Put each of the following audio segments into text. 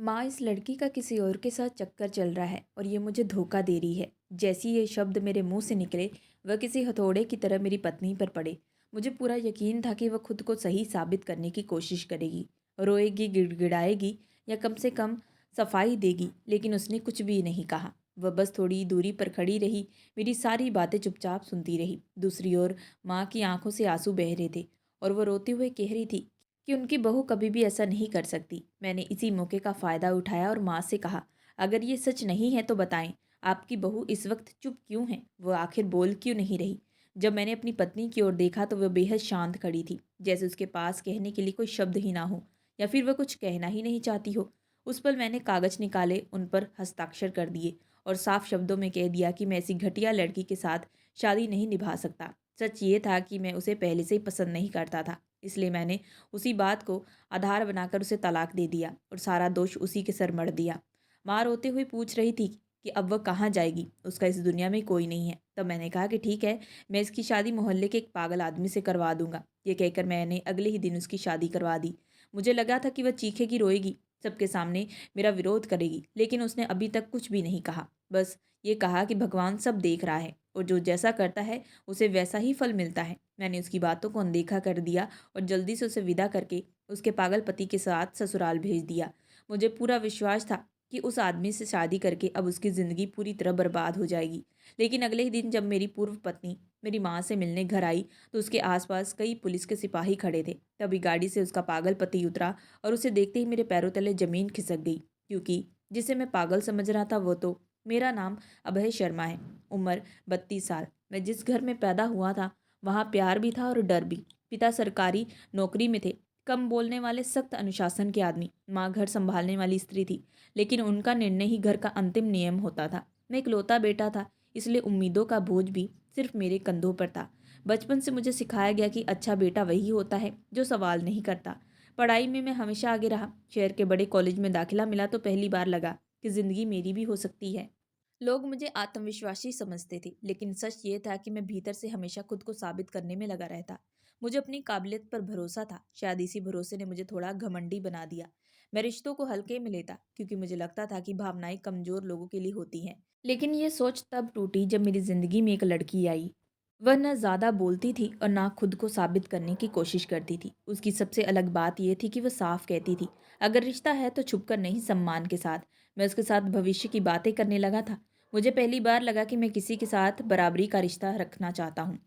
माँ, इस लड़की का किसी और के साथ चक्कर चल रहा है और ये मुझे धोखा दे रही है। जैसे ही ये शब्द मेरे मुंह से निकले, वह किसी हथौड़े की तरह मेरी पत्नी पर पड़े। मुझे पूरा यकीन था कि वह खुद को सही साबित करने की कोशिश करेगी, रोएगी, गिड़गिड़ाएगी या कम से कम सफाई देगी, लेकिन उसने कुछ भी नहीं कहा। वह बस थोड़ी दूरी पर खड़ी रही, मेरी सारी बातें चुपचाप सुनती रही। दूसरी ओर माँ की आंखों से आंसू बह रहे थे और वह रोते हुए कह रही थी कि उनकी बहू कभी भी ऐसा नहीं कर सकती। मैंने इसी मौके का फ़ायदा उठाया और माँ से कहा, अगर ये सच नहीं है तो बताएं, आपकी बहू इस वक्त चुप क्यों है? वो आखिर बोल क्यों नहीं रही? जब मैंने अपनी पत्नी की ओर देखा तो वह बेहद शांत खड़ी थी, जैसे उसके पास कहने के लिए कोई शब्द ही ना हो, या फिर वह कुछ कहना ही नहीं चाहती हो। उस पल मैंने कागज निकाले, उन पर हस्ताक्षर कर दिए और साफ शब्दों में कह दिया कि मैं ऐसी घटिया लड़की के साथ शादी नहीं निभा सकता। सच ये था कि मैं उसे पहले से ही पसंद नहीं करता था, इसलिए मैंने उसी बात को आधार बनाकर उसे तलाक दे दिया और सारा दोष उसी के सर मढ़ दिया। माँ रोते हुए पूछ रही थी कि अब वह कहाँ जाएगी, उसका इस दुनिया में कोई नहीं है। तब मैंने कहा कि ठीक है, मैं इसकी शादी मोहल्ले के एक पागल आदमी से करवा दूंगा। ये कहकर मैंने अगले ही दिन उसकी शादी करवा दी। मुझे लगा था कि वह चीखेगी, रोएगी, सबके सामने मेरा विरोध करेगी, लेकिन उसने अभी तक कुछ भी नहीं कहा। बस ये कहा कि भगवान सब देख रहा है और जो जैसा करता है उसे वैसा ही फल मिलता है। मैंने उसकी बातों को अनदेखा कर दिया और जल्दी से उसे विदा करके उसके पागल पति के साथ ससुराल भेज दिया। मुझे पूरा विश्वास था कि उस आदमी से शादी करके अब उसकी ज़िंदगी पूरी तरह बर्बाद हो जाएगी। लेकिन अगले ही दिन जब मेरी पूर्व पत्नी मेरी माँ से मिलने घर आई तो उसके आसपास कई पुलिस के सिपाही खड़े थे। तभी गाड़ी से उसका पागल पति उतरा और उसे देखते ही मेरे पैरों तले ज़मीन खिसक गई, क्योंकि जिसे मैं पागल समझ रहा था वो तो मेरा नाम अभय शर्मा है। उम्र 32 साल। मैं जिस घर में पैदा हुआ था वहाँ प्यार भी था और डर भी। पिता सरकारी नौकरी में थे, कम बोलने वाले, सख्त अनुशासन के आदमी। माँ घर संभालने वाली स्त्री थी, लेकिन उनका निर्णय ही घर का अंतिम नियम होता था। मैं इकलौता बेटा था, इसलिए उम्मीदों का बोझ भी सिर्फ मेरे कंधों पर था। बचपन से मुझे सिखाया गया कि अच्छा बेटा वही होता है जो सवाल नहीं करता। पढ़ाई में मैं हमेशा आगे रहा। शहर के बड़े कॉलेज में दाखिला मिला तो पहली बार लगा कि ज़िंदगी मेरी भी हो सकती है। लोग मुझे आत्मविश्वासी समझते थे, लेकिन सच ये था कि मैं भीतर से हमेशा खुद को साबित करने में लगा रहता। मुझे अपनी काबिलियत पर भरोसा था। शायद इसी भरोसे ने मुझे थोड़ा घमंडी बना दिया। मैं रिश्तों को हल्के में लेता, क्योंकि मुझे लगता था कि भावनाएं कमज़ोर लोगों के लिए होती हैं। लेकिन ये सोच तब टूटी जब मेरी ज़िंदगी में एक लड़की आई। वह न ज़्यादा बोलती थी और ना खुद को साबित करने की कोशिश करती थी। उसकी सबसे अलग बात यह थी कि वह साफ कहती थी, अगर रिश्ता है तो छुपकर नहीं, सम्मान के साथ। मैं उसके साथ भविष्य की बातें करने लगा था। मुझे पहली बार लगा कि मैं किसी के साथ बराबरी का रिश्ता रखना चाहता हूँ।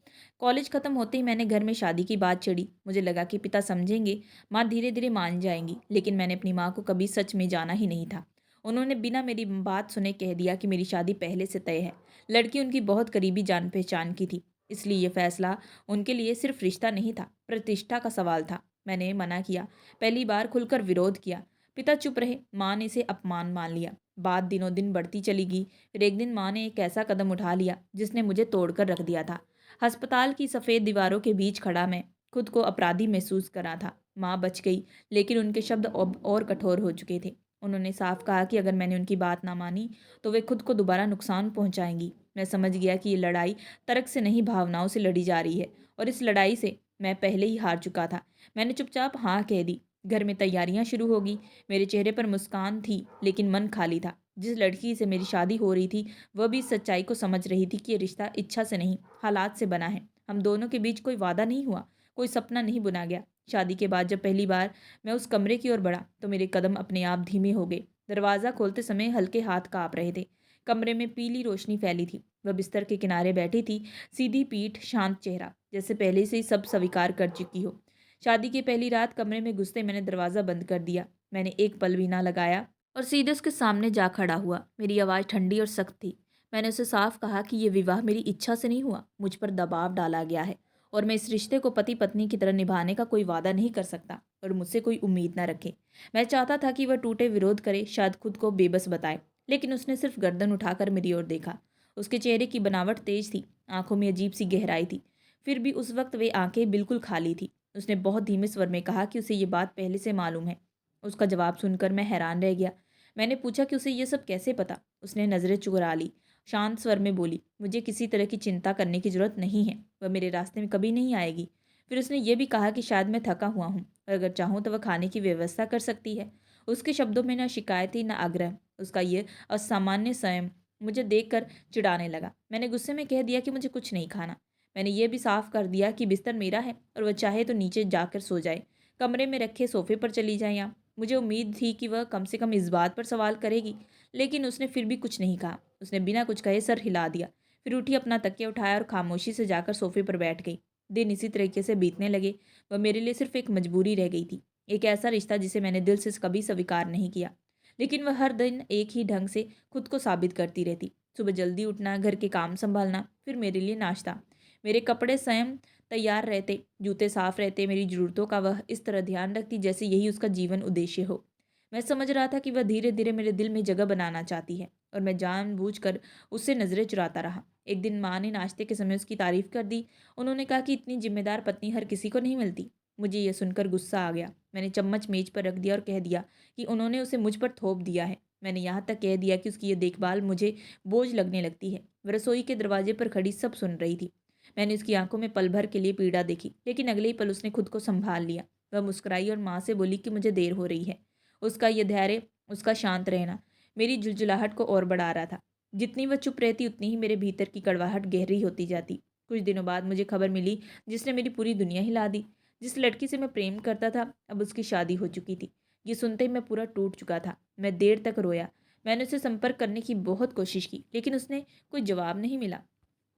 कॉलेज खत्म होते ही मैंने घर में शादी की बात छेड़ी। मुझे लगा कि पिता समझेंगे, माँ धीरे धीरे मान जाएंगी, लेकिन मैंने अपनी माँ को कभी सच में जाना ही नहीं था। उन्होंने बिना मेरी बात सुने कह दिया कि मेरी शादी पहले से तय है। लड़की उनकी बहुत करीबी जान पहचान की थी, इसलिए यह फैसला उनके लिए सिर्फ रिश्ता नहीं था, प्रतिष्ठा का सवाल था। मैंने मना किया, पहली बार खुलकर विरोध किया। पिता चुप रहे, माँ ने इसे अपमान मान लिया। बात दिनों दिन बढ़ती चली गई। फिर एक दिन माँ ने एक ऐसा कदम उठा लिया जिसने मुझे तोड़कर रख दिया था। अस्पताल की सफ़ेद दीवारों के बीच खड़ा मैं खुद को अपराधी महसूस करा था। माँ बच गई, लेकिन उनके शब्द अब और कठोर हो चुके थे। उन्होंने साफ कहा कि अगर मैंने उनकी बात ना मानी तो वे खुद को दोबारा नुकसान पहुंचाएंगी। मैं समझ गया कि ये लड़ाई तर्क से नहीं, भावनाओं से लड़ी जा रही है, और इस लड़ाई से मैं पहले ही हार चुका था। मैंने चुपचाप हाँ कह दी। घर में तैयारियां शुरू हो गई। मेरे चेहरे पर मुस्कान थी, लेकिन मन खाली था। जिस लड़की से मेरी शादी हो रही थी वह भी इस सच्चाई को समझ रही थी कि ये रिश्ता इच्छा से नहीं, हालात से बना है। हम दोनों के बीच कोई वादा नहीं हुआ, कोई सपना नहीं बुना गया। शादी के बाद जब पहली बार मैं उस कमरे की ओर बढ़ा तो मेरे कदम अपने आप धीमे हो गए। दरवाज़ा खोलते समय हल्के हाथ काँप रहे थे। कमरे में पीली रोशनी फैली थी। वह बिस्तर के किनारे बैठी थी, सीधी पीठ, शांत चेहरा, जैसे पहले से ही सब स्वीकार कर चुकी हो। शादी की पहली रात कमरे में घुसते मैंने दरवाज़ा बंद कर दिया। मैंने एक पल भी ना लगाया और सीधे उसके सामने जा खड़ा हुआ। मेरी आवाज़ ठंडी और सख्त थी। मैंने उसे साफ कहा कि ये विवाह मेरी इच्छा से नहीं हुआ, मुझ पर दबाव डाला गया है, और मैं इस रिश्ते को पति पत्नी की तरह निभाने का कोई वादा नहीं कर सकता और मुझसे कोई उम्मीद ना रखे। मैं चाहता था कि वह टूटे, विरोध करे, शायद खुद को बेबस बताए, लेकिन उसने सिर्फ गर्दन उठाकर मेरी ओर देखा। उसके चेहरे की बनावट तेज थी, आंखों में अजीब सी गहराई थी, फिर भी उस वक्त वे आंखें बिल्कुल खाली थी। उसने बहुत धीमे स्वर में कहा कि उसे ये बात पहले से मालूम है। उसका जवाब सुनकर मैं हैरान रह गया। मैंने पूछा कि उसे ये सब कैसे पता। उसने नज़रें चुरा ली, शांत स्वर में बोली, मुझे किसी तरह की चिंता करने की ज़रूरत नहीं है, वह मेरे रास्ते में कभी नहीं आएगी। फिर उसने ये भी कहा कि शायद मैं थका हुआ हूँ और अगर चाहूँ तो वह खाने की व्यवस्था कर सकती है। उसके शब्दों में न शिकायत थी न आग्रह। उसका ये असामान्य संयम मुझे देखकर चिढ़ाने लगा। मैंने गुस्से में कह दिया कि मुझे कुछ नहीं खाना। मैंने ये भी साफ कर दिया कि बिस्तर मेरा है और वह चाहे तो नीचे जाकर सो जाए, कमरे में रखे सोफे पर चली जाए। या मुझे उम्मीद थी कि वह कम से कम इस बात पर सवाल करेगी, लेकिन उसने फिर भी कुछ नहीं कहा। उसने बिना कुछ कहे सर हिला दिया, फिर उठी, अपना तकिया उठाया और खामोशी से जाकर सोफे पर बैठ गई। दिन इसी तरीके से बीतने लगे। वह मेरे लिए सिर्फ एक मजबूरी रह गई थी, एक ऐसा रिश्ता जिसे मैंने दिल से कभी स्वीकार नहीं किया, लेकिन वह हर दिन एक ही ढंग से खुद को साबित करती रहती। सुबह जल्दी उठना, घर के काम संभालना, फिर मेरे लिए नाश्ता, मेरे कपड़े स्वयं तैयार रहते, जूते साफ रहते, मेरी ज़रूरतों का वह इस तरह ध्यान रखती जैसे यही उसका जीवन उद्देश्य हो। मैं समझ रहा था कि वह धीरे धीरे मेरे दिल में जगह बनाना चाहती है, और मैं जानबूझकर उससे नज़रें चुराता रहा। एक दिन माँ ने नाश्ते के समय उसकी तारीफ कर दी। उन्होंने कहा कि इतनी जिम्मेदार पत्नी हर किसी को नहीं मिलती। मुझे यह सुनकर गुस्सा आ गया। मैंने चम्मच मेज पर रख दिया और कह दिया कि उन्होंने उसे मुझ पर थोप दिया है। मैंने यहाँ तक कह दिया कि उसकी ये देखभाल मुझे बोझ लगने लगती है। वह रसोई के दरवाजे पर खड़ी सब सुन रही थी। मैंने उसकी आंखों में पल भर के लिए पीड़ा देखी, लेकिन अगले ही पल उसने खुद को संभाल लिया। वह मुस्कुराई और माँ से बोली कि मुझे देर हो रही है। उसका यह धैर्य, उसका शांत रहना मेरी झुलझुलाहट को और बढ़ा रहा था। जितनी वह चुप रहती उतनी ही मेरे भीतर की कड़वाहट गहरी होती जाती। कुछ दिनों बाद मुझे खबर मिली जिसने मेरी पूरी दुनिया हिला दी। जिस लड़की से मैं प्रेम करता था, अब उसकी शादी हो चुकी थी। ये सुनते ही मैं पूरा टूट चुका था। मैं देर तक रोया। मैंने उसे संपर्क करने की बहुत कोशिश की, लेकिन उसने कोई जवाब नहीं मिला।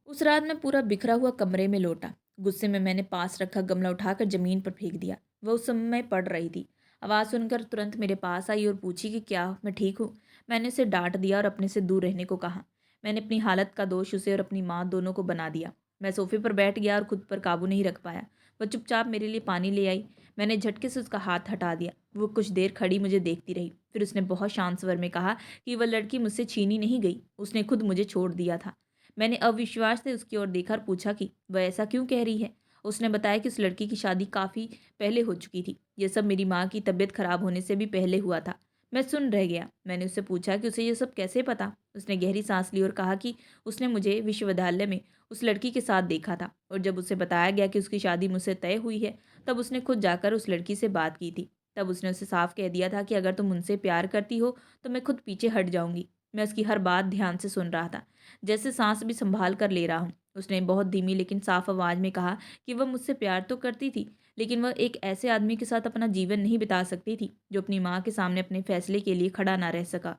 उस रात मैं पूरा बिखरा हुआ कमरे में लौटा। गुस्से में मैंने पास रखा गमला उठाकर जमीन पर फेंक दिया। वह उस समय पढ़ रही थी। आवाज़ सुनकर तुरंत मेरे पास आई और पूछी कि क्या मैं ठीक हूँ। मैंने उसे डांट दिया और अपने से दूर रहने को कहा। मैंने अपनी हालत का दोष उसे और अपनी माँ दोनों को बना दिया। मैं सोफे पर बैठ गया और खुद पर काबू नहीं रख पाया। वह चुपचाप मेरे लिए पानी ले आई। मैंने झटके से उसका हाथ हटा दिया। वो कुछ देर खड़ी मुझे देखती रही। फिर उसने बहुत शांत स्वर में कहा कि वह लड़की मुझसे छीनी नहीं गई, उसने खुद मुझे छोड़ दिया था। मैंने अविश्वास से उसकी ओर देखा और पूछा कि वह ऐसा क्यों कह रही है। उसने बताया कि उस लड़की की शादी काफ़ी पहले हो चुकी थी। यह सब मेरी माँ की तबीयत खराब होने से भी पहले हुआ था। मैं सुन रह गया। मैंने उससे पूछा कि उसे यह सब कैसे पता। उसने गहरी सांस ली और कहा कि उसने मुझे विश्वविद्यालय में उस लड़की के साथ देखा था, और जब उसे बताया गया कि उसकी शादी मुझसे तय हुई है, तब उसने खुद जाकर उस लड़की से बात की थी। तब उसने उसे साफ कह दिया था कि अगर तुम उनसे प्यार करती हो तो मैं खुद पीछे हट जाऊंगी। मैं उसकी हर बात ध्यान से सुन रहा था, जैसे सांस भी संभाल कर ले रहा हूँ। उसने बहुत धीमी लेकिन साफ आवाज़ में कहा कि वह मुझसे प्यार तो करती थी, लेकिन वह एक ऐसे आदमी के साथ अपना जीवन नहीं बिता सकती थी जो अपनी माँ के सामने अपने फैसले के लिए खड़ा ना रह सका।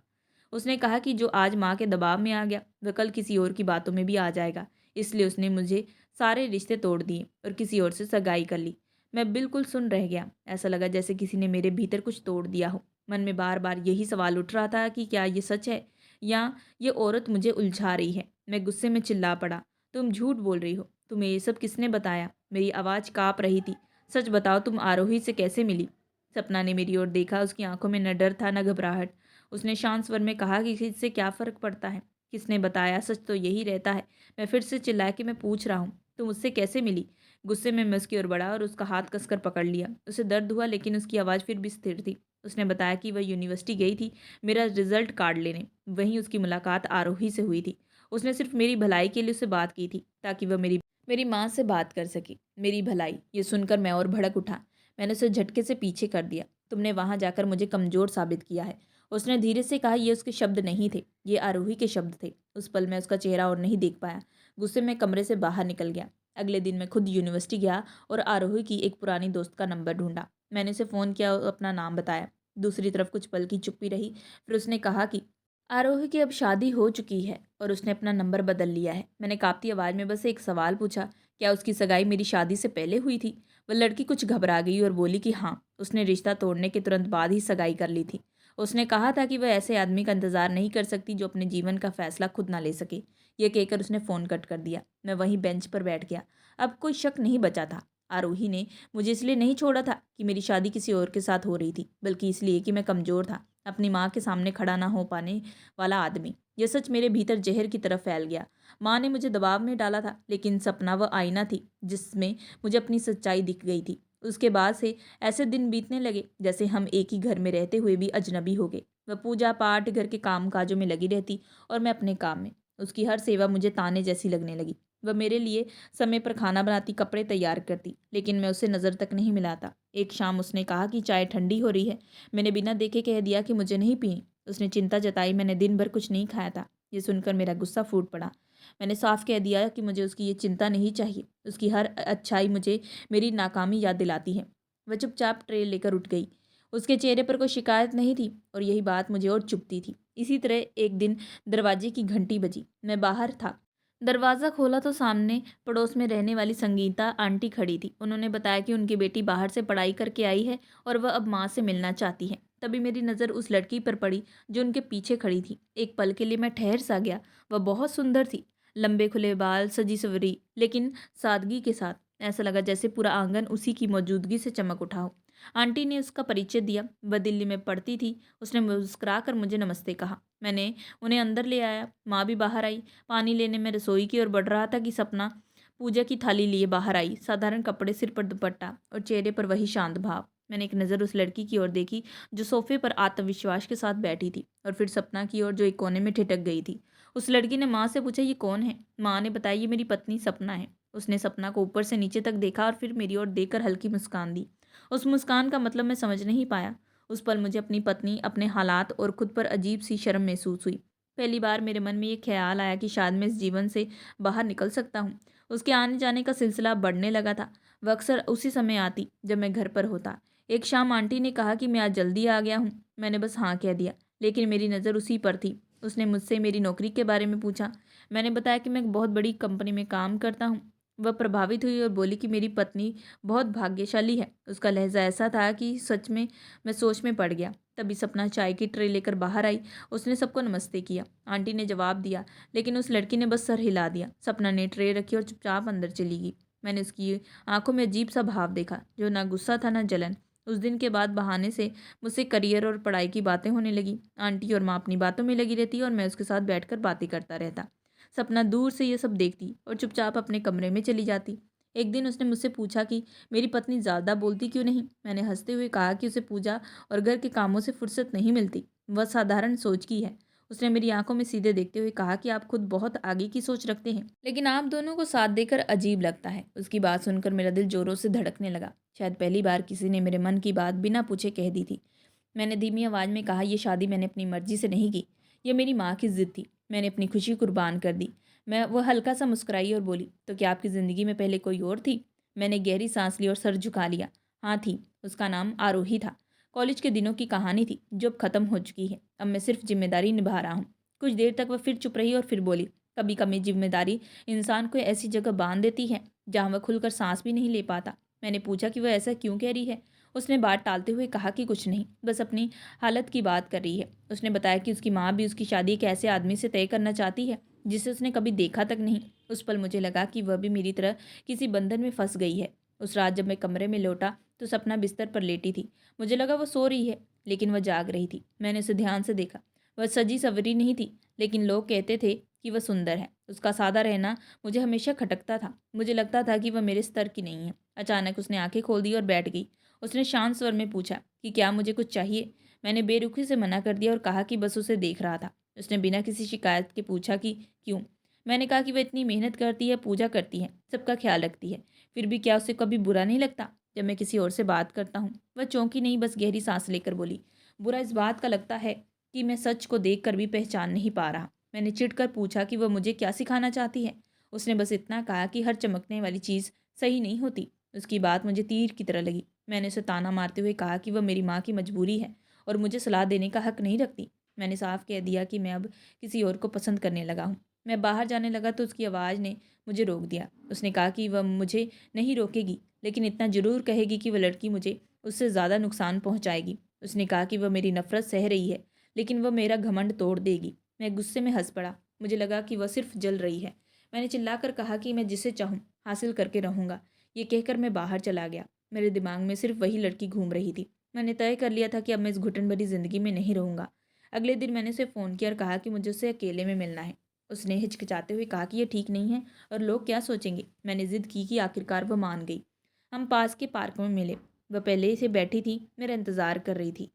उसने कहा कि जो आज माँ के दबाव में आ गया, वह कल किसी और की बातों में भी आ जाएगा। इसलिए उसने मुझे सारे रिश्ते तोड़ दिए और किसी और से सगाई कर ली। मैं बिल्कुल सुन रह गया। ऐसा लगा जैसे किसी ने मेरे भीतर कुछ तोड़ दिया हो। मन में बार बार यही सवाल उठ रहा था कि क्या ये सच है, या ये औरत मुझे उलझा रही है। मैं गुस्से में चिल्ला पड़ा, तुम झूठ बोल रही हो। तुम्हें ये सब किसने बताया? मेरी आवाज़ काँप रही थी। सच बताओ, तुम आरोही से कैसे मिली? सपना ने मेरी ओर देखा। उसकी आंखों में न डर था न घबराहट। उसने शांत स्वर में कहा कि इससे क्या फ़र्क पड़ता है, किसने बताया, सच तो यही रहता है। मैं फिर से चिल्लाया कि मैं पूछ रहा हूँ, तुम उससे कैसे मिली? गुस्से में मैं उसकी ओर बढ़ा और उसका हाथ कसकर पकड़ लिया। उसे दर्द हुआ, लेकिन उसकी आवाज़ फिर भी स्थिर थी। उसने बताया कि वह यूनिवर्सिटी गई थी मेरा रिजल्ट कार्ड लेने। वहीं उसकी मुलाकात आरोही से हुई थी। उसने सिर्फ मेरी भलाई के लिए उससे बात की थी, ताकि वह मेरी मेरी माँ से बात कर सके। मेरी भलाई, ये सुनकर मैं और भड़क उठा। मैंने उसे झटके से पीछे कर दिया। तुमने वहाँ जाकर मुझे कमज़ोर साबित किया है। उसने धीरे से कहा। ये उसके शब्द नहीं थे, ये आरोही के शब्द थे। उस पल मैं उसका चेहरा और नहीं देख पाया। गुस्से में कमरे से बाहर निकल गया। अगले दिन मैं खुद यूनिवर्सिटी गया और आरोही की एक पुरानी दोस्त का नंबर ढूंढा। मैंने उसे फ़ोन किया और अपना नाम बताया। दूसरी तरफ कुछ पल की चुप्पी रही। फिर उसने कहा कि आरोही की अब शादी हो चुकी है और उसने अपना नंबर बदल लिया है। मैंने काँपती आवाज़ में बस एक सवाल पूछा, क्या उसकी सगाई मेरी शादी से पहले हुई थी? वह लड़की कुछ घबरा गई और बोली कि हाँ, उसने रिश्ता तोड़ने के तुरंत बाद ही सगाई कर ली थी। उसने कहा था कि वह ऐसे आदमी का इंतज़ार नहीं कर सकती जो अपने जीवन का फैसला खुद ना ले सके। यह कहकर उसने फ़ोन कट कर दिया। मैं वहीं बेंच पर बैठ गया। अब कोई शक नहीं बचा था। आरोही ने मुझे इसलिए नहीं छोड़ा था कि मेरी शादी किसी और के साथ हो रही थी, बल्कि इसलिए कि मैं कमज़ोर था, अपनी माँ के सामने खड़ा ना हो पाने वाला आदमी। यह सच मेरे भीतर जहर की तरफ फैल गया। माँ ने मुझे दबाव में डाला था, लेकिन सपना वह आईना थी जिसमें मुझे अपनी सच्चाई दिख गई थी। उसके बाद से ऐसे दिन बीतने लगे जैसे हम एक ही घर में रहते हुए भी अजनबी हो गए। वह पूजा पाठ, घर के काम काजों में लगी रहती और मैं अपने काम में। उसकी हर सेवा मुझे ताने जैसी लगने लगी। वह मेरे लिए समय पर खाना बनाती, कपड़े तैयार करती, लेकिन मैं उसे नज़र तक नहीं मिलाता। एक शाम उसने कहा कि चाय ठंडी हो रही है। मैंने बिना देखे कह दिया कि मुझे नहीं पीनी। उसने चिंता जताई, मैंने दिन भर कुछ नहीं खाया था। ये सुनकर मेरा गुस्सा फूट पड़ा। मैंने साफ कह दिया कि मुझे उसकी ये चिंता नहीं चाहिए। उसकी हर अच्छाई मुझे मेरी नाकामी याद दिलाती है। वह चुपचाप ट्रे लेकर उठ गई। उसके चेहरे पर कोई शिकायत नहीं थी और यही बात मुझे और चुभती थी। इसी तरह एक दिन दरवाजे की घंटी बजी। मैं बाहर था। दरवाज़ा खोला तो सामने पड़ोस में रहने वाली संगीता आंटी खड़ी थी। उन्होंने बताया कि उनकी बेटी बाहर से पढ़ाई करके आई है और वह अब माँ से मिलना चाहती है। तभी मेरी नज़र उस लड़की पर पड़ी जो उनके पीछे खड़ी थी। एक पल के लिए मैं ठहर सा गया। वह बहुत सुंदर थी, लंबे खुले बाल, सजी सवरी, लेकिन सादगी के साथ। ऐसा लगा जैसे पूरा आंगन उसी की मौजूदगी से चमक उठा हो। आंटी ने उसका परिचय दिया। वह दिल्ली में पढ़ती थी। उसने मुस्कुरा कर मुझे नमस्ते कहा। मैंने उन्हें अंदर ले आया। माँ भी बाहर आई। पानी लेने में रसोई की ओर बढ़ रहा था कि सपना पूजा की थाली लिए बाहर आई। साधारण कपड़े, सिर पर दुपट्टा और चेहरे पर वही शांत भाव। मैंने एक नज़र उस लड़की की ओर देखी जो सोफे पर आत्मविश्वास के साथ बैठी थी, और फिर सपना की ओर जो एक कोने में ठिठक गई थी। उस लड़की ने माँ से पूछा, ये कौन है? माँ ने बताया, ये मेरी पत्नी सपना है। उसने सपना को ऊपर से नीचे तक देखा और फिर मेरी ओर देखकर हल्की मुस्कान दी। उस मुस्कान का मतलब मैं समझ नहीं पाया। उस पल मुझे अपनी पत्नी, अपने हालात और खुद पर अजीब सी शर्म महसूस हुई। पहली बार मेरे मन में ये ख्याल आया कि शायद मैं इस जीवन से बाहर निकल सकता हूँ। उसके आने जाने का सिलसिला बढ़ने लगा था। वह अक्सर उसी समय आती जब मैं घर पर होता। एक शाम आंटी ने कहा कि मैं आज जल्दी आ गया हूँ। मैंने बस हाँ कह दिया, लेकिन मेरी नज़र उसी पर थी। उसने मुझसे मेरी नौकरी के बारे में पूछा। मैंने बताया कि मैं एक बहुत बड़ी कंपनी में काम करता हूँ। वह प्रभावित हुई और बोली कि मेरी पत्नी बहुत भाग्यशाली है। उसका लहजा ऐसा था कि सच में मैं सोच में पड़ गया। तभी सपना चाय की ट्रे लेकर बाहर आई। उसने सबको नमस्ते किया। आंटी ने जवाब दिया, लेकिन उस लड़की ने बस सर हिला दिया। सपना ने ट्रे रखी और चुपचाप अंदर चली गई। मैंने उसकी आंखों में अजीब सा भाव देखा, जो ना गुस्सा था ना जलन। उस दिन के बाद बहाने से मुझसे करियर और पढ़ाई की बातें होने लगी। आंटी और माँ अपनी बातों में लगी रहती और मैं उसके साथ बैठकर बातें करता रहता। सपना दूर से ये सब देखती और चुपचाप अपने कमरे में चली जाती। एक दिन उसने मुझसे पूछा कि मेरी पत्नी ज़्यादा बोलती क्यों नहीं। मैंने हंसते हुए कहा कि उसे पूजा और घर के कामों से फुर्सत नहीं मिलती। वह साधारण सोच की है। उसने मेरी आंखों में सीधे देखते हुए कहा कि आप खुद बहुत आगे की सोच रखते हैं, लेकिन आप दोनों को साथ देकर अजीब लगता है। उसकी बात सुनकर मेरा दिल जोरों से धड़कने लगा। शायद पहली बार किसी ने मेरे मन की बात बिना पूछे कह दी थी। मैंने धीमी आवाज़ में कहा, यह शादी मैंने अपनी मर्जी से नहीं की। यह मेरी माँ की जिद थी। मैंने अपनी खुशी कुर्बान कर दी। वह हल्का सा मुस्कुराई और बोली, तो क्या आपकी ज़िंदगी में पहले कोई और थी? मैंने गहरी सांस ली और सर झुका लिया। हाँ थी। उसका नाम आरोही था। कॉलेज के दिनों की कहानी थी जो अब ख़त्म हो चुकी है। अब मैं सिर्फ जिम्मेदारी निभा रहा हूँ। कुछ देर तक वह फिर चुप रही और फिर बोली, कभी कभी जिम्मेदारी इंसान को ऐसी जगह बांध देती है जहाँ वह खुलकर सांस भी नहीं ले पाता। मैंने पूछा कि वह ऐसा क्यों कह रही है। उसने बात टालते हुए कहा कि कुछ नहीं, बस अपनी हालत की बात कर रही है। उसने बताया कि उसकी माँ भी उसकी शादी एक ऐसे आदमी से तय करना चाहती है जिसे उसने कभी देखा तक नहीं। उस पल मुझे लगा कि वह भी मेरी तरह किसी बंधन में फंस गई है। उस रात जब मैं कमरे में लौटा तो सपना बिस्तर पर लेटी थी। मुझे लगा वह सो रही है, लेकिन वह जाग रही थी। मैंने उसे ध्यान से देखा। वह सजी सवरी नहीं थी, लेकिन लोग कहते थे कि वह सुंदर है। उसका सादा रहना मुझे हमेशा खटकता था। मुझे लगता था कि वह मेरे स्तर की नहीं है। अचानक उसने आंखें खोल दी और बैठ गई। उसने शांत स्वर में पूछा कि क्या मुझे कुछ चाहिए। मैंने बेरुखी से मना कर दिया और कहा कि बस उसे देख रहा था। उसने बिना किसी शिकायत के पूछा कि क्यों। मैंने कहा कि वह इतनी मेहनत करती है, पूजा करती है, सबका ख्याल रखती है, फिर भी क्या उसे कभी बुरा नहीं लगता जब मैं किसी और से बात करता हूँ। वह चौंकी नहीं, बस गहरी सांस लेकर बोली, बुरा इस बात का लगता है कि मैं सच को देख कर भी पहचान नहीं पा रहा। मैंने चिढ़कर पूछा कि वह मुझे क्या सिखाना चाहती है। उसने बस इतना कहा कि हर चमकने वाली चीज़ सही नहीं होती। उसकी बात मुझे तीर की तरह लगी। मैंने उसे ताना मारते हुए कहा कि वह मेरी माँ की मजबूरी है और मुझे सलाह देने का हक नहीं रखती। मैंने साफ कह दिया कि मैं अब किसी और को पसंद करने लगा हूँ। मैं बाहर जाने लगा तो उसकी आवाज़ ने मुझे रोक दिया। उसने कहा कि वह मुझे नहीं रोकेगी, लेकिन इतना ज़रूर कहेगी कि वह लड़की मुझे उससे ज़्यादा नुकसान पहुँचाएगी। उसने कहा कि वह मेरी नफ़रत सह रही है, लेकिन वह मेरा घमंड तोड़ देगी। मैं गुस्से में हंस पड़ा। मुझे लगा कि वह सिर्फ जल रही है। मैंने चिल्लाकर कहा कि मैं जिसे चाहूँ हासिल करके रहूँगा। ये कहकर मैं बाहर चला गया। मेरे दिमाग में सिर्फ वही लड़की घूम रही थी। मैंने तय कर लिया था कि अब मैं इस घुटन भरी ज़िंदगी में नहीं रहूँगा। अगले दिन मैंने उसे फ़ोन किया और कहा कि मुझे उससे अकेले में मिलना है। उसने हिचकिचाते हुए कहा कि यह ठीक नहीं है और लोग क्या सोचेंगे। मैंने ज़िद की कि आखिरकार वह मान गई। हम पास के पार्क में मिले। वह पहले से बैठी थी, मेरा इंतज़ार कर रही थी।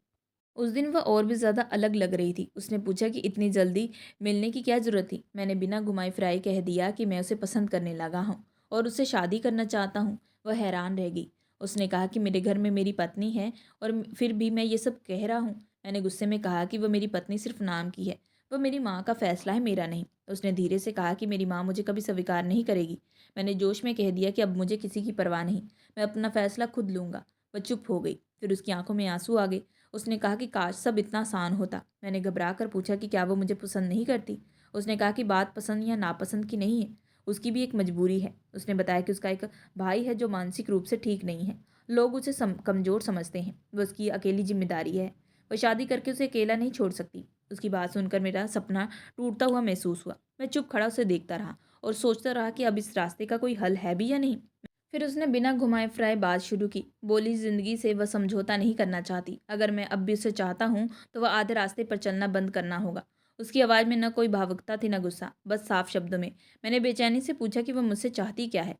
उस दिन वह और भी ज़्यादा अलग लग रही थी। उसने पूछा कि इतनी जल्दी मिलने की क्या ज़रूरत थी। मैंने बिना घुमाई फिराई कह दिया कि मैं उसे पसंद करने लगा हूँ और उससे शादी करना चाहता हूँ। वह हैरान रह गई। उसने कहा कि मेरे घर में मेरी पत्नी है और फिर भी मैं ये सब कह रहा हूँ। मैंने गुस्से में कहा कि वह मेरी पत्नी सिर्फ नाम की है, वह मेरी माँ का फैसला है, मेरा नहीं। उसने धीरे से कहा कि मेरी माँ मुझे कभी स्वीकार नहीं करेगी। मैंने जोश में कह दिया कि अब मुझे किसी की परवाह नहीं, मैं अपना फैसला खुद लूँगा। वह चुप हो गई। फिर उसकी आंखों में आंसू आ गए। उसने कहा कि काश सब इतना आसान होता। मैंने घबरा कर पूछा कि क्या वो मुझे पसंद नहीं करती। उसने कहा कि बात पसंद या नापसंद की नहीं है, उसकी भी एक मजबूरी है। उसने बताया कि उसका एक भाई है जो मानसिक रूप से ठीक नहीं है। लोग उसे कमज़ोर समझते हैं, वह उसकी अकेली जिम्मेदारी है। वह शादी करके उसे अकेला नहीं छोड़ सकती। उसकी बात सुनकर मेरा सपना टूटता हुआ महसूस हुआ। मैं चुप खड़ा उसे देखता रहा और सोचता रहा कि अब इस रास्ते का कोई हल है भी या नहीं। फिर उसने बिना घुमाए फिराए बात शुरू की। बोली, ज़िंदगी से वह समझौता नहीं करना चाहती। अगर मैं अब भी उसे चाहता हूँ तो वह आधे रास्ते पर चलना बंद करना होगा। उसकी आवाज़ में न कोई भावुकता थी न गुस्सा, बस साफ शब्दों में। मैंने बेचैनी से पूछा कि वह मुझसे चाहती क्या है।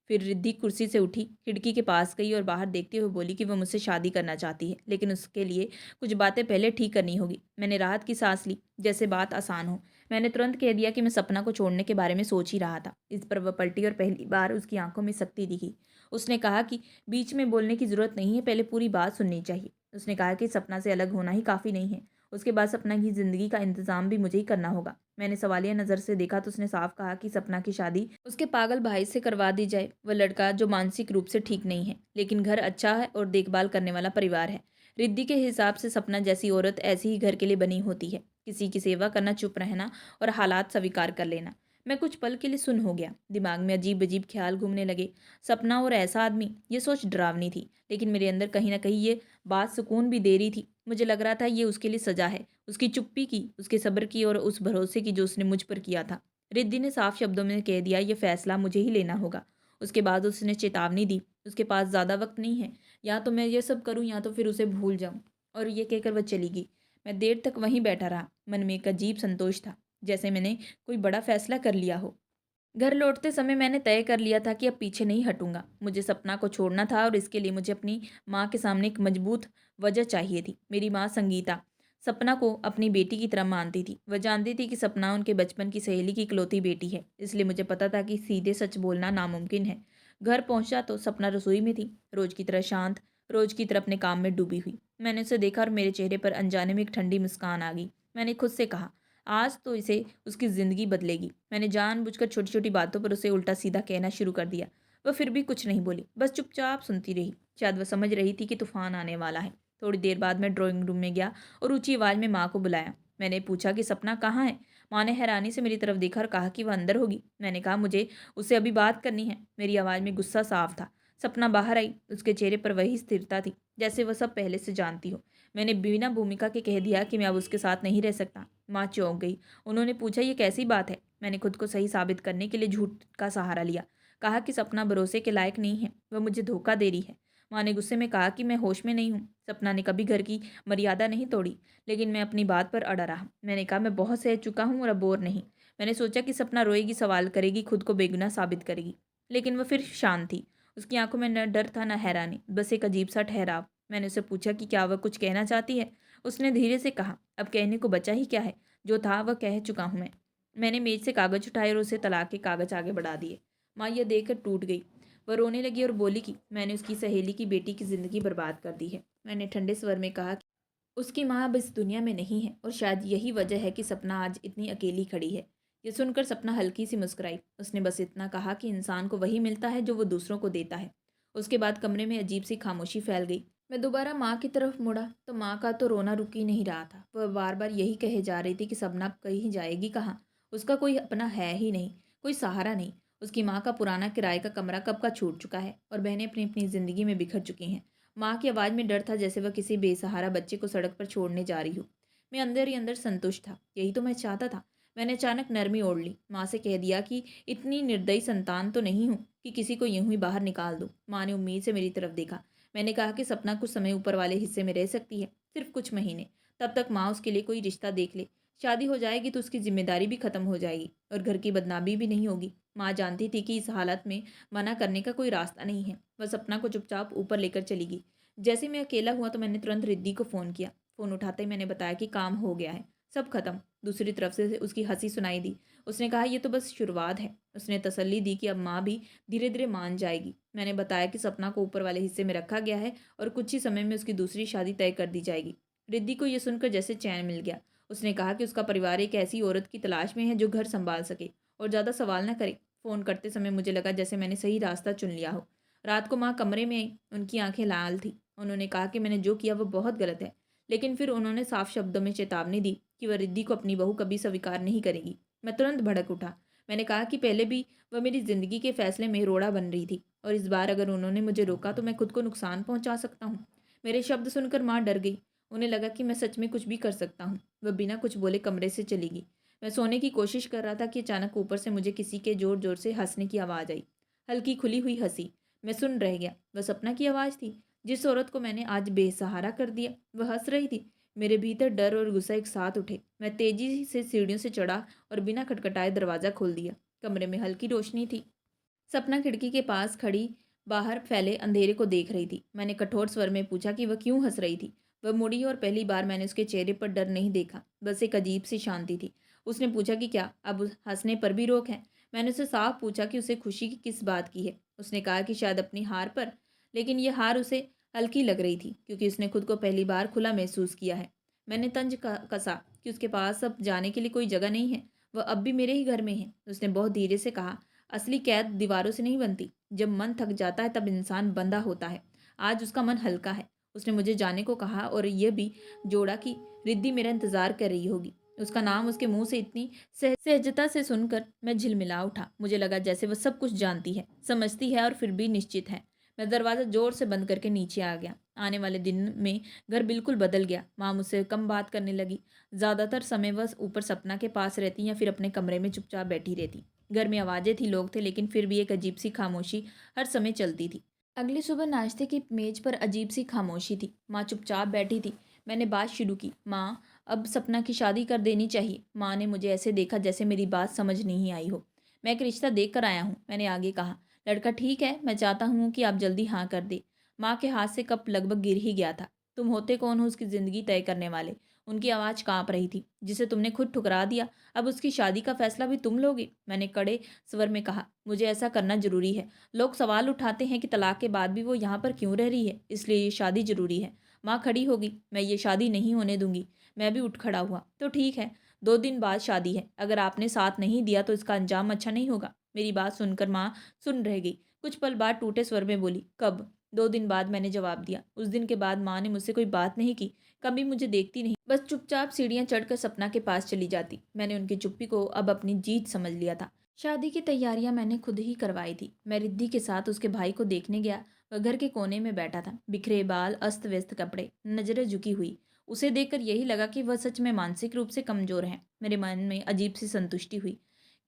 फिर रिद्धि कुर्सी से उठी, खिड़की के पास गई और बाहर देखते हुए बोली कि वह मुझसे शादी करना चाहती है, लेकिन उसके लिए कुछ बातें पहले ठीक करनी होगी। मैंने राहत की सांस ली, जैसे बात आसान हो। मैंने तुरंत कह दिया कि मैं सपना को छोड़ने के बारे में सोच ही रहा था। इस पर वह पलटी और पहली बार उसकी आंखों में सख्ती दिखी। उसने कहा कि बीच में बोलने की ज़रूरत नहीं है, पहले पूरी बात सुननी चाहिए। उसने कहा कि सपना से अलग होना ही काफ़ी नहीं है, उसके बाद सपना की ज़िंदगी का इंतज़ाम भी मुझे ही करना होगा। मैंने सवालिया नज़र से देखा तो उसने साफ कहा कि सपना की शादी उसके पागल भाई से करवा दी जाए। वह लड़का जो मानसिक रूप से ठीक नहीं है, लेकिन घर अच्छा है और देखभाल करने वाला परिवार है। रिद्धि के हिसाब से सपना जैसी औरत ऐसी ही घर के लिए बनी होती है, किसी की सेवा करना, चुप रहना और हालात स्वीकार कर लेना। मैं कुछ पल के लिए सुन हो गया। दिमाग में अजीब अजीब ख्याल घूमने लगे। सपना और ऐसा आदमी, ये सोच डरावनी थी, लेकिन मेरे अंदर कहीं ना कहीं ये बात सुकून भी दे रही थी। मुझे लग रहा था ये उसके लिए सजा है, उसकी चुप्पी की, उसके सब्र की और उस भरोसे की जो उसने मुझ पर किया था। रिद्धि ने साफ शब्दों में कह दिया, ये फैसला मुझे ही लेना होगा। उसके बाद उसने चेतावनी दी, उसके पास ज़्यादा वक्त नहीं है, या तो मैं ये सब करूँ या तो फिर उसे भूल जाऊँ। और ये कहकर वह चली गई। मैं देर तक वहीं बैठा रहा। मन में एक अजीब संतोष था, जैसे मैंने कोई बड़ा फैसला कर लिया हो। घर लौटते समय मैंने तय कर लिया था कि अब पीछे नहीं हटूंगा। मुझे सपना को छोड़ना था और इसके लिए मुझे अपनी माँ के सामने एक मजबूत वजह चाहिए थी। मेरी माँ संगीता सपना को अपनी बेटी की तरह मानती थी। वह जानती थी कि सपना उनके बचपन की सहेली की इकलौती बेटी है, इसलिए मुझे पता था कि सीधे सच बोलना नामुमकिन है। घर पहुंचा तो सपना रसोई में थी, रोज की तरह शांत, रोज की तरह अपने काम में डूबी हुई। मैंने उसे देखा और मेरे चेहरे पर अनजाने में एक ठंडी मुस्कान आ गई। मैंने खुद से कहा, आज तो इसे उसकी ज़िंदगी बदलेगी। मैंने जानबूझकर छोटी छोटी बातों पर उसे उल्टा सीधा कहना शुरू कर दिया। वह फिर भी कुछ नहीं बोली, बस चुपचाप सुनती रही। शायद वह समझ रही थी कि तूफान आने वाला है। थोड़ी देर बाद मैं ड्राइंग रूम में गया और ऊंची आवाज़ में माँ को बुलाया। मैंने पूछा कि सपना कहाँ है। माँ ने हैरानी से मेरी तरफ देखा और कहा कि वह अंदर होगी। मैंने कहा, मुझे उससे अभी बात करनी है। मेरी आवाज़ में गुस्सा साफ था। सपना बाहर आई, उसके चेहरे पर वही स्थिरता थी, जैसे वह सब पहले से जानती हो। मैंने बिना भूमिका के कह दिया कि मैं अब उसके साथ नहीं रह सकता। माँ चौंक गई। उन्होंने पूछा, ये कैसी बात है। मैंने खुद को सही साबित करने के लिए झूठ का सहारा लिया। कहा कि सपना भरोसे के लायक नहीं है, वह मुझे धोखा दे रही है। माँ ने गुस्से में कहा कि मैं होश में नहीं हूँ। सपना ने कभी घर की मर्यादा नहीं तोड़ी, लेकिन मैं अपनी बात पर अड़ा रहा। मैंने कहा, मैं बहुत सह चुका हूँ और अब और नहीं। मैंने सोचा कि सपना रोएगी, सवाल करेगी, खुद को बेगुनाह साबित करेगी, लेकिन वह फिर शांत थी। उसकी आंखों में न डर था न हैरानी, बस एक अजीब सा ठहराव। मैंने उसे पूछा कि क्या वह कुछ कहना चाहती है। उसने धीरे से कहा, अब कहने को बचा ही क्या है, जो था वह कह चुका हूँ मैं। मैंने मेज से कागज उठाए और उसे तलाक के कागज आगे बढ़ा दिए। माँ यह देखकर टूट गई। वह रोने लगी और बोली कि मैंने उसकी सहेली की बेटी की जिंदगी बर्बाद कर दी है। मैंने ठंडे स्वर में कहा कि उसकी माँ अब इस दुनिया में नहीं है और शायद यही वजह है कि सपना आज इतनी अकेली खड़ी है। ये सुनकर सपना हल्की सी मुस्कुराई। उसने बस इतना कहा कि इंसान को वही मिलता है जो वो दूसरों को देता है। उसके बाद कमरे में अजीब सी खामोशी फैल गई। मैं दोबारा माँ की तरफ मुड़ा तो माँ का तो रोना रुक ही नहीं रहा था। वह बार बार यही कहे जा रही थी कि सपना कहीं जाएगी कहाँ। उसका कोई अपना है ही नहीं, कोई सहारा नहीं। उसकी माँ का पुराना किराए का कमरा कब का छूट चुका है और बहनें अपनी अपनी ज़िंदगी में बिखर चुकी हैं। माँ की आवाज़ में डर था, जैसे वह किसी बेसहारा बच्चे को सड़क पर छोड़ने जा रही हो। मैं अंदर ही अंदर संतुष्ट था, यही तो मैं चाहता था। मैंने अचानक नरमी ओढ़ ली, माँ से कह दिया कि इतनी निर्दयी संतान तो नहीं हूँ कि किसी को यूं ही बाहर निकाल दूँ। माँ ने उम्मीद से मेरी तरफ देखा। मैंने कहा कि सपना कुछ समय ऊपर वाले हिस्से में रह सकती है, सिर्फ कुछ महीने। तब तक माँ उसके लिए कोई रिश्ता देख ले। शादी हो जाएगी तो उसकी जिम्मेदारी भी खत्म हो जाएगी और घर की बदनामी भी नहीं होगी। माँ जानती थी कि इस हालत में मना करने का कोई रास्ता नहीं है। वह सपना को चुपचाप ऊपर लेकर चली गई। जैसे मैं अकेला हुआ तो मैंने तुरंत रिद्धि को फ़ोन किया। फ़ोन उठाते ही मैंने बताया कि काम हो गया है, सब खत्म। दूसरी तरफ से उसकी हंसी सुनाई दी। उसने कहा, ये तो बस शुरुआत है। उसने तसल्ली दी कि अब माँ भी धीरे धीरे मान जाएगी। मैंने बताया कि सपना को ऊपर वाले हिस्से में रखा गया है और कुछ ही समय में उसकी दूसरी शादी तय कर दी जाएगी। रिद्धि को यह सुनकर जैसे चैन मिल गया। उसने कहा कि उसका परिवार एक ऐसी औरत की तलाश में है जो घर संभाल सके और ज़्यादा सवाल न करे। फ़ोन करते समय मुझे लगा जैसे मैंने सही रास्ता चुन लिया हो। रात को माँ कमरे में आई। उनकी आंखें लाल थी। उन्होंने कहा कि मैंने जो किया वो बहुत गलत है, लेकिन फिर उन्होंने साफ शब्दों में चेतावनी दी कि वह रिद्धि को अपनी बहू कभी स्वीकार नहीं करेगी। मैं तुरंत भड़क उठा। मैंने कहा कि पहले भी वह मेरी ज़िंदगी के फैसले में रोड़ा बन रही थी और इस बार अगर उन्होंने मुझे रोका तो मैं खुद को नुकसान पहुंचा सकता हूँ। मेरे शब्द सुनकर माँ डर गई। उन्हें लगा कि मैं सच में कुछ भी कर सकता हूँ। वह बिना कुछ बोले कमरे से चली गई। मैं सोने की कोशिश कर रहा था कि अचानक ऊपर से मुझे किसी के ज़ोर ज़ोर से हंसने की आवाज़ आई। हल्की खुली हुई हंसी। मैं सुन रह गया। वह सपना की आवाज़ थी, जिस औरत को मैंने आज बेसहारा कर दिया। वह हंस रही थी। मेरे भीतर डर और गुस्सा एक साथ उठे। मैं तेजी से सीढ़ियों से चढ़ा और बिना खटखटाए दरवाज़ा खोल दिया। कमरे में हल्की रोशनी थी। सपना खिड़की के पास खड़ी बाहर फैले अंधेरे को देख रही थी। मैंने कठोर स्वर में पूछा कि वह क्यों हंस रही थी। वह मुड़ी और पहली बार मैंने उसके चेहरे पर डर नहीं देखा, बस एक अजीब सी शांति थी। उसने पूछा कि क्या अब हंसने पर भी रोक है। मैंने उसे साफ पूछा कि उसे खुशी की किस बात की है। उसने कहा कि शायद अपनी हार पर, लेकिन यह हार उसे हल्की लग रही थी क्योंकि उसने खुद को पहली बार खुला महसूस किया है। मैंने तंज कसा कि उसके पास अब जाने के लिए कोई जगह नहीं है। वह अब भी मेरे ही घर में है। उसने बहुत धीरे से कहा, असली कैद दीवारों से नहीं बनती। जब मन थक जाता है तब इंसान बंधा होता है। आज उसका मन हल्का है। उसने मुझे जाने को कहा और यह भी जोड़ा कि रिद्धि मेरा इंतजार कर रही होगी। उसका नाम उसके मुंह से इतनी सहजता से सुनकर मैं झिलमिला उठा। मुझे लगा जैसे वह सब कुछ जानती है, समझती है और फिर भी निश्चित है। मैं दरवाज़ा जोर से बंद करके नीचे आ गया। आने वाले दिन में घर बिल्कुल बदल गया। माँ मुझसे कम बात करने लगी। ज़्यादातर समय वह ऊपर सपना के पास रहती या फिर अपने कमरे में चुपचाप बैठी रहती। घर में आवाज़ें थी, लोग थे, लेकिन फिर भी एक अजीब सी खामोशी हर समय चलती थी। अगली सुबह नाश्ते की मेज पर अजीब सी खामोशी थी। माँ चुपचाप बैठी थी। मैंने बात शुरू की, माँ अब सपना की शादी कर देनी चाहिए। माँ ने मुझे ऐसे देखा जैसे मेरी बात समझ नहीं आई हो। मैं एक रिश्ता देख कर आया हूँ, मैंने आगे कहा। लड़का ठीक है, मैं चाहता हूँ कि आप जल्दी हाँ कर दे। माँ के हाथ से कप लगभग गिर ही गया था। तुम होते कौन हो उसकी ज़िंदगी तय करने वाले। उनकी आवाज़ काँप रही थी। जिसे तुमने खुद ठुकरा दिया, अब उसकी शादी का फैसला भी तुम लोगे। मैंने कड़े स्वर में कहा, मुझे ऐसा करना जरूरी है। लोग सवाल उठाते हैं कि तलाक के बाद भी वो यहाँ पर क्यों रह रही है, इसलिए ये शादी जरूरी है। माँ खड़ी होगी, मैं ये शादी नहीं होने दूंगी। मैं भी उठ खड़ा हुआ, तो ठीक है, 2 दिन बाद शादी है। अगर आपने साथ नहीं दिया तो इसका अंजाम अच्छा नहीं होगा। मेरी बात सुनकर माँ सुन रह गई। कुछ पल बाद टूटे स्वर में बोली, कब? 2 दिन बाद, मैंने जवाब दिया। उस दिन के बाद माँ ने मुझसे कोई बात नहीं की, कभी मुझे देखती नहीं, बस चुपचाप सीढ़ियाँ चढ़कर सपना के पास चली जाती। मैंने उनकी चुप्पी को अब अपनी जीत समझ लिया था। शादी की तैयारियां मैंने खुद ही करवाई थी। मैं रिद्धि के साथ उसके भाई को देखने गया। वह घर के कोने में बैठा था, बिखरे बाल, अस्त व्यस्त कपड़े, नजरें झुकी हुई। उसे देखकर यही लगा कि वह सच में मानसिक रूप से कमजोर है। मेरे मन में अजीब सी संतुष्टि हुई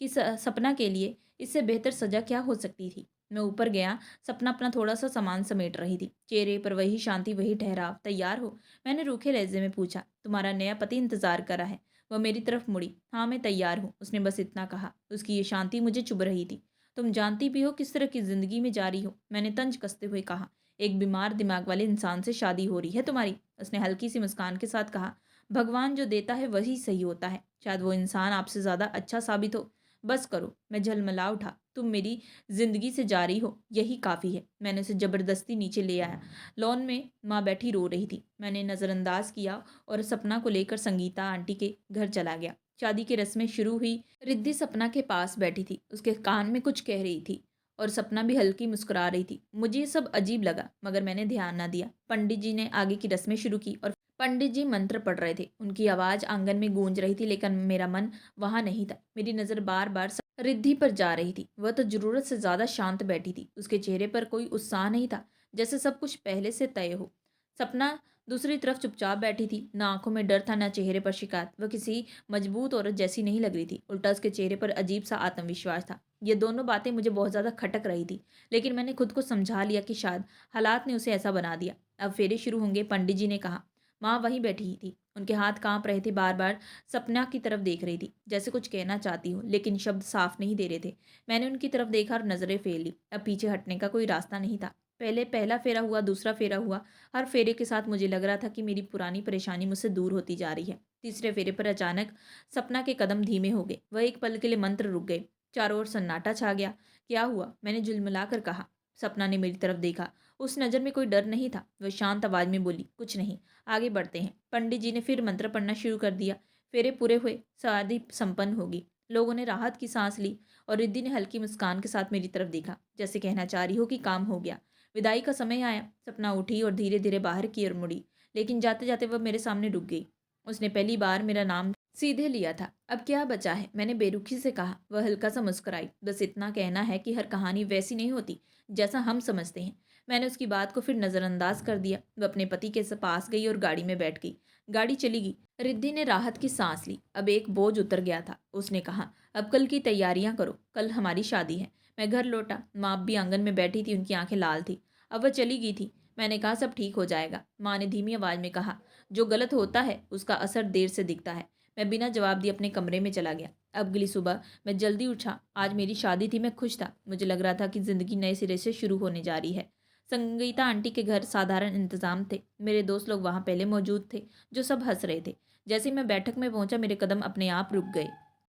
कि सपना के लिए इससे बेहतर सजा क्या हो सकती थी। मैं ऊपर गया। सपना अपना थोड़ा सा सामान समेट रही थी, चेहरे पर वही शांति, वही ठहराव। तैयार हो? मैंने रूखे लहजे में पूछा। तुम्हारा नया पति इंतजार कर रहा है। वह मेरी तरफ मुड़ी। हाँ, मैं तैयार हूँ, उसने बस इतना कहा। उसकी ये शांति मुझे चुभ रही थी। तुम जानती भी हो किस तरह की जिंदगी में जा रही हो, मैंने तंज कसते हुए कहा। एक बीमार दिमाग वाले इंसान से शादी हो रही है तुम्हारी, उसने हल्की सी मुस्कान के साथ कहा। भगवान जो देता है वही सही होता है। शायद वो इंसान आपसे ज्यादा अच्छा साबित हो। बस करो। मैं झलमला उठा। तुम मेरी जिंदगी से जा रही हो, यही काफी है। मैंने उसे जबरदस्ती नीचे ले आया। लॉन में माँ बैठी रो रही थी। मैंने नज़रअंदाज किया और सपना को लेकर संगीता आंटी के घर चला गया। शादी की रस्में शुरू हुई। रिद्धि सपना के पास बैठी थी, उसके कान में कुछ कह रही थी और सपना भी हल्की मुस्कुरा रही थी। मुझे ये सब अजीब लगा, मगर मैंने ध्यान ना दिया। पंडित जी ने आगे की रस्में शुरू की और पंडित जी मंत्र पढ़ रहे थे। उनकी आवाज़ आंगन में गूंज रही थी, लेकिन मेरा मन वहाँ नहीं था। मेरी नज़र बार बार रिद्धि पर जा रही थी। वह तो जरूरत से ज़्यादा शांत बैठी थी। उसके चेहरे पर कोई उत्साह नहीं था, जैसे सब कुछ पहले से तय हो। सपना दूसरी तरफ चुपचाप बैठी थी। ना आंखों में डर था, ना चेहरे पर शिकायत। वह किसी मजबूत औरत जैसी नहीं लग रही थी, उल्टा उसके चेहरे पर अजीब सा आत्मविश्वास था। ये दोनों बातें मुझे बहुत ज़्यादा खटक रही थी, लेकिन मैंने खुद को समझा लिया कि शायद हालात ने उसे ऐसा बना दिया। अब फेरे शुरू होंगे, पंडित जी ने कहा। माँ वहीं बैठी ही थी। उनके हाथ कांप रहे थे। बार बार सपना की तरफ देख रही थी, जैसे कुछ कहना चाहती हूँ, लेकिन शब्द साफ नहीं दे रहे थे। मैंने उनकी तरफ देखा और नजरें फेर ली। अब पीछे हटने का कोई रास्ता नहीं था। पहले पहला फेरा हुआ, दूसरा फेरा हुआ। हर फेरे के साथ मुझे लग रहा था कि मेरी पुरानी परेशानी मुझसे दूर होती जा रही है। तीसरे फेरे पर अचानक सपना के कदम धीमे हो गए। वह एक पल के लिए मंत्र रुक गए। चारों ओर सन्नाटा छा गया। क्या हुआ? मैंने झुलमिलाकर कहा। सपना ने मेरी तरफ देखा। उस नज़र में कोई डर नहीं था। वह शांत आवाज में बोली, कुछ नहीं, आगे बढ़ते हैं। पंडित जी ने फिर मंत्र पढ़ना शुरू कर दिया। फेरे पूरे हुए, शादी संपन्न होगी। लोगों ने राहत की सांस ली और रिद्धि ने हल्की मुस्कान के साथ मेरी तरफ देखा, जैसे कहना चाह रही हो कि काम हो गया। विदाई का समय आया। सपना उठी और धीरे धीरे बाहर की ओर मुड़ी, लेकिन जाते जाते वह मेरे सामने रुक गई। उसने पहली बार मेरा नाम सीधे लिया था। अब क्या बचा है? मैंने बेरुखी से कहा। वह हल्का सा मुस्कुराई। बस इतना कहना है कि हर कहानी वैसी नहीं होती जैसा हम समझते हैं। मैंने उसकी बात को फिर नज़रअंदाज कर दिया। वह अपने पति के पास गई और गाड़ी में बैठ गई। गाड़ी चली गई। रिद्धि ने राहत की सांस ली। अब एक बोझ उतर गया था। उसने कहा, अब कल की तैयारियां करो, कल हमारी शादी है। मैं घर लौटा। माँ भी आंगन में बैठी थी, उनकी आंखें लाल थी। अब वह चली गई थी। मैंने कहा, सब ठीक हो जाएगा। माँ ने धीमी आवाज में कहा, जो गलत होता है उसका असर देर से दिखता है। मैं बिना जवाब दिए अपने कमरे में चला गया। अब अगली सुबह मैं जल्दी उठा। आज मेरी शादी थी। मैं खुश था। मुझे लग रहा था कि ज़िंदगी नए सिरे से शुरू होने जा रही है। संगीता आंटी के घर साधारण इंतजाम थे। मेरे दोस्त लोग वहाँ पहले मौजूद थे, जो सब हंस रहे थे। जैसे ही मैं बैठक में पहुंचा, मेरे कदम अपने आप रुक गए।